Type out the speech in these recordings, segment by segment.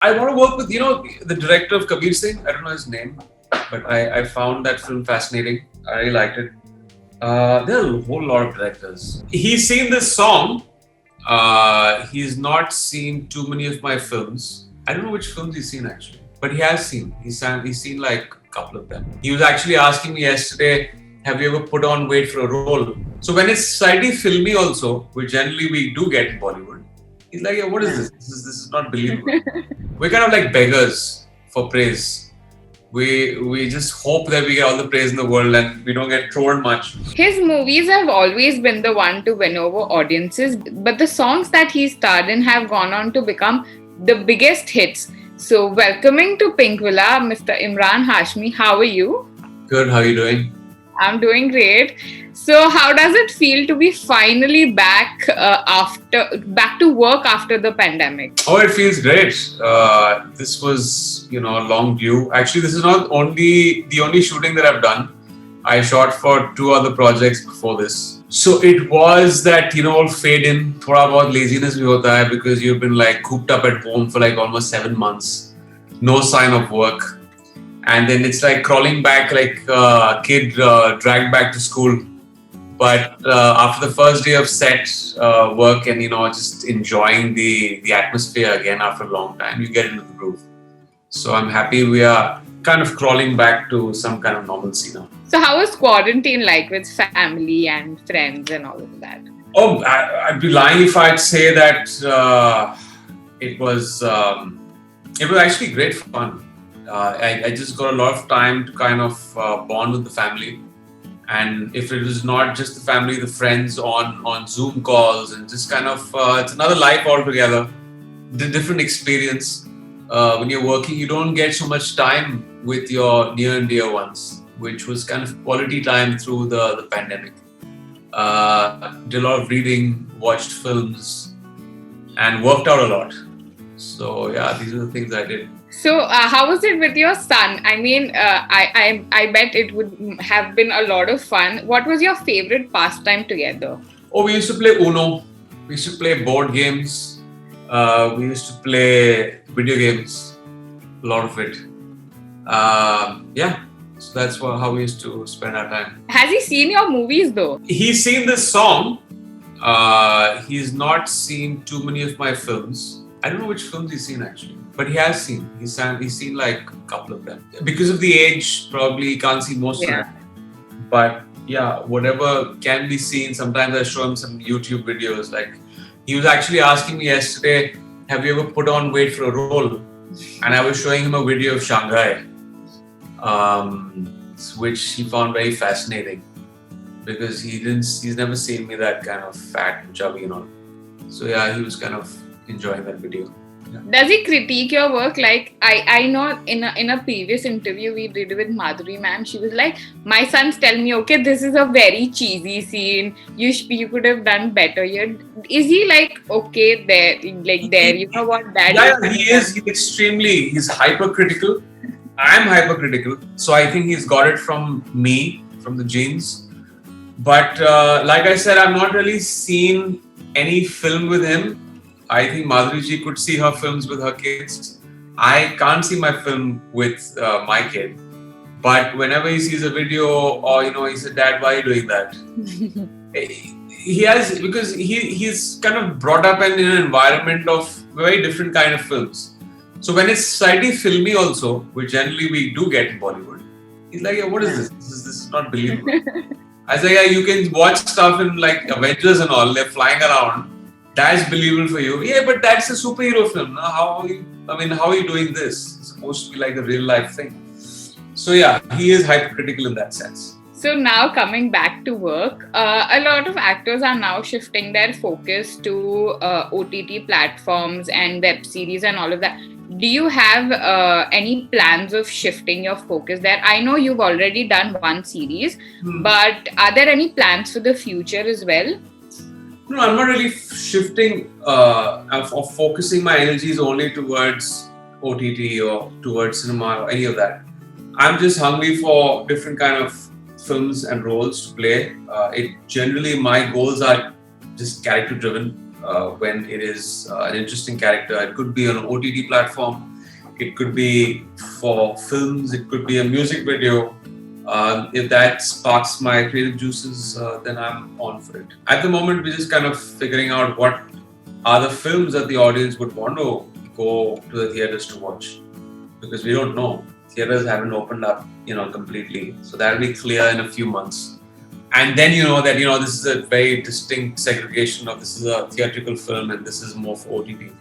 I want to work with, the director of Kabir Singh. I don't know his name, but I found that film fascinating. I really liked it. There are a whole lot of directors. He's seen this song. He's not seen too many of my films. I don't know which films he's seen actually, but he has seen. He's seen like a couple of them. He was actually asking me yesterday, "Have you ever put on weight for a role?" So when it's slightly filmy, also, which generally we do get in Bollywood, he's like, "Yeah, what is this? This is not believable." We're kind of like beggars for praise. We just hope that we get all the praise in the world and we don't get trolled much. His movies have always been the one to win over audiences, but the songs that he starred in have gone on to become the biggest hits. So, welcoming to Pinkvilla, Mr. Emraan Hashmi. How are you? Good, how are you doing? I'm doing great. So, how does it feel to be finally back back to work after the pandemic? Oh, it feels great. This was, long due. Actually, this is not the only shooting that I've done. I shot for 2 other projects before this. So it was that, all fade in, thoda bahut laziness bhi hota hai because you've been like cooped up at home for like almost 7 months. No sign of work. And then it's like crawling back like a kid dragged back to school. But after the first day of set work and just enjoying the atmosphere again after a long time, you get into the groove. So I'm happy we are kind of crawling back to some kind of normalcy now. So, how was quarantine like with family and friends and all of that? Oh, I'd be lying if I'd say that it was actually great fun. I just got a lot of time to kind of bond with the family. And if it was not just the family, the friends on Zoom calls and just kind of, it's another life altogether, the different experience. When you're working, you don't get so much time with your near and dear ones, which was kind of quality time through the pandemic. Did a lot of reading, watched films, and worked out a lot. So yeah, these are the things I did. So, how was it with your son? I mean, I bet it would have been a lot of fun. What was your favorite pastime together? Oh, we used to play Uno. We used to play board games. We used to play video games. A lot of it. Yeah. So that's how we used to spend our time. Has he seen your movies though? He's seen this song. He's not seen too many of my films. I don't know which films he's seen actually, but he has seen. He's seen like a couple of them. Because of the age, probably he can't see most of them. But yeah, whatever can be seen. Sometimes I show him some YouTube videos. Like he was actually asking me yesterday, "Have you ever put on weight for a role?" And I was showing him a video of Shanghai, which he found very fascinating because he's never seen me that kind of fat and chubby and all. So yeah, he was kind of enjoying that video. Yeah. Does he critique your work? Like I know in a previous interview we did with Madhuri ma'am, she was like, "My sons tell me, okay, this is a very cheesy scene. You could have done better here." Is he like okay there? Like there, you know what that? Yeah, he is. He's hypercritical. I'm hypercritical, so I think he's got it from me, from the genes. But like I said, I've not really seen any film with him. I think Madhuri ji could see her films with her kids. I can't see my film with my kid. But whenever he sees a video or, he said, "Dad, why are you doing that?" He has, because he's kind of brought up in an environment of very different kind of films. So when it's slightly filmy also, which generally we do get in Bollywood, he's like, "Yeah, what is this? This is not believable." I say, "Yeah, you can watch stuff in like Avengers and all, they're flying around. That's believable for you." "Yeah, but that's a superhero film. No? How are you doing this? It's supposed to be like a real life thing." So yeah, he is hypercritical in that sense. So now coming back to work, a lot of actors are now shifting their focus to OTT platforms and web series and all of that. Do you have any plans of shifting your focus there? I know you've already done one series, but are there any plans for the future as well? No, I'm not really shifting or focusing my energies only towards OTT or towards cinema or any of that. I'm just hungry for different kind of films and roles to play. My goals are just character driven. When it is an interesting character, it could be on an OTT platform, it could be for films, it could be a music video. If that sparks my creative juices, then I'm on for it. At the moment, we're just kind of figuring out what are the films that the audience would want to go to the theaters to watch, because we don't know. Theaters haven't opened up, completely. So that'll be clear in a few months. And then that this is a very distinct segregation of this is a theatrical film and this is more for OTT.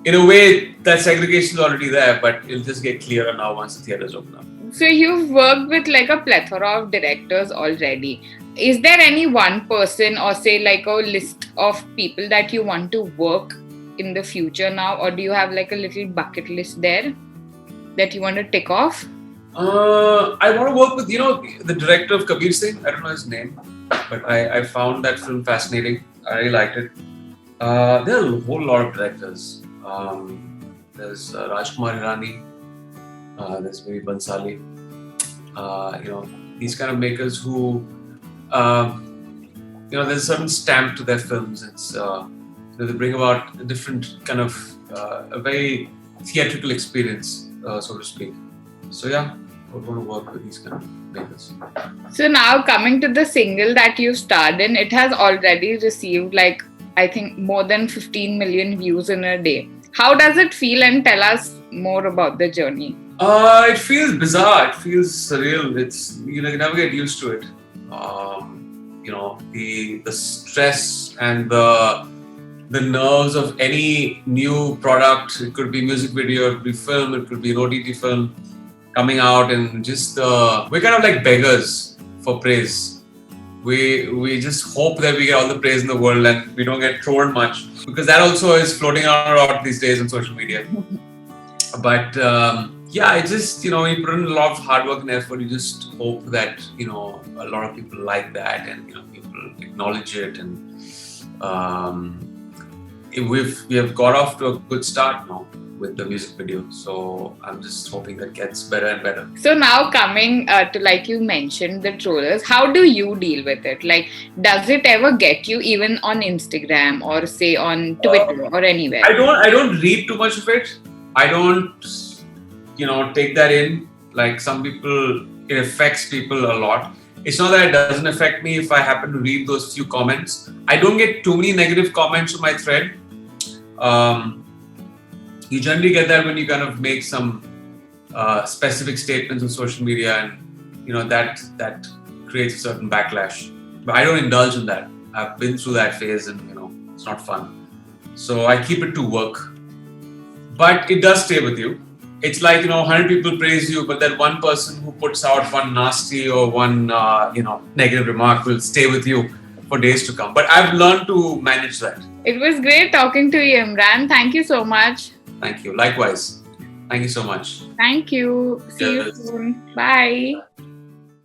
In a way, that segregation is already there, but it'll just get clearer now once the theaters open up. So you've worked with like a plethora of directors already. Is there any one person or say like a list of people that you want to work in the future now, or do you have like a little bucket list there that you want to tick off? I want to work with, the director of Kabir Singh. I don't know his name, but I found that film fascinating. I really liked it. There are a whole lot of directors. There's Rajkumar Hirani. There's maybe Bansali. These kind of makers who, there's a certain stamp to their films. It's they bring about a different kind of a very theatrical experience, so to speak. So yeah, I want to work with these kind of makers. So now coming to the single that you starred in, it has already received like I think more than 15 million views in a day. How does it feel, and tell us more about the journey? It feels bizarre. It feels surreal. It's you never get used to it. The stress and the nerves of any new product. It could be music video, it could be film, it could be an OTT film coming out, and just we're kind of like beggars for praise. We just hope that we get all the praise in the world and we don't get trolled much, because that also is floating around these days on social media. But it's just you put in a lot of hard work and effort. You just hope that a lot of people like that and people acknowledge it, and we have got off to a good start now with the music video. So I'm just hoping that gets better and better. So now coming to, like you mentioned, the trollers, how do you deal with it? Like, does it ever get you even on Instagram or say on Twitter or anywhere? I don't read too much of it. I don't, take that in. Like some people, it affects people a lot. It's not that it doesn't affect me if I happen to read those few comments. I don't get too many negative comments on my thread. You generally get that when you kind of make some specific statements on social media, and that creates a certain backlash. But I don't indulge in that. I've been through that phase, and it's not fun. So I keep it to work. But it does stay with you. It's like 100 people praise you, but that one person who puts out one nasty or one negative remark will stay with you for days to come. But I've learned to manage that. It was great talking to you, Emraan. Thank you so much. Thank you. Likewise. Thank you so much. Thank you. See you soon. Bye.